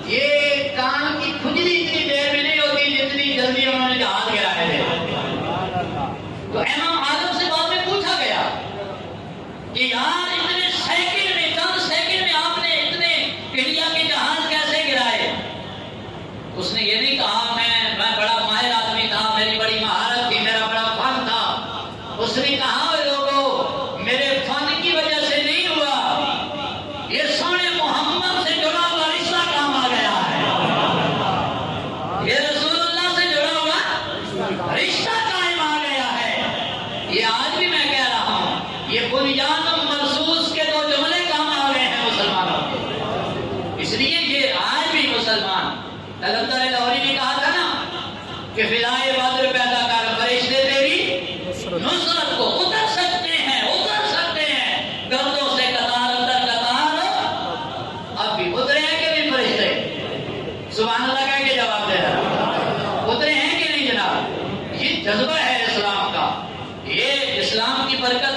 ये कान की खुजली इतनी देर में नहीं होती जितनी जल्दी उन्होंने जहाज गिराए थे। तो इमाम आजम से बाद में पूछा गया कि यार इतने सेकंड में, चंद सेकंड में आपने इतने इंडिया के जहाज कैसे गिराए? उसने ये नहीं कहा मैं बड़ा माहिर आदमी था, मेरी बड़ी महारत थी, मेरा बड़ा फन था। उसने कहा लोगों, मेरे फन की वजह से नहीं हुआ, ये सोने मोहम्मद से जुड़ा हुआ रिश्ता काम आ गया है। ये रसूलुल्लाह से जुड़ा हुआ रिश्ता कायम आ गया है। ये आज भी मैं कह रहा हूं, ये बुनियाद महसूस के दो जुमले काम आ गए हैं मुसलमानों के। इसलिए ये आज भी मुसलमान, कलंदर लाहौरी ने कहा था ना कि फिजाए बद्र पैदा कर, फरिश्ते तेरी नुसरत को उतर सकते हैं, उतर सकते हैं। गर्दों से कतार अंदर कतार, अब भी उतरे हैं कि नहीं फरिश्ते? सुभान अल्लाह कह के जवाब दे रहा, उतरे हैं कि नहीं जनाब? ये जज्बा है इस्लाम का, ये इस्लाम की बरकत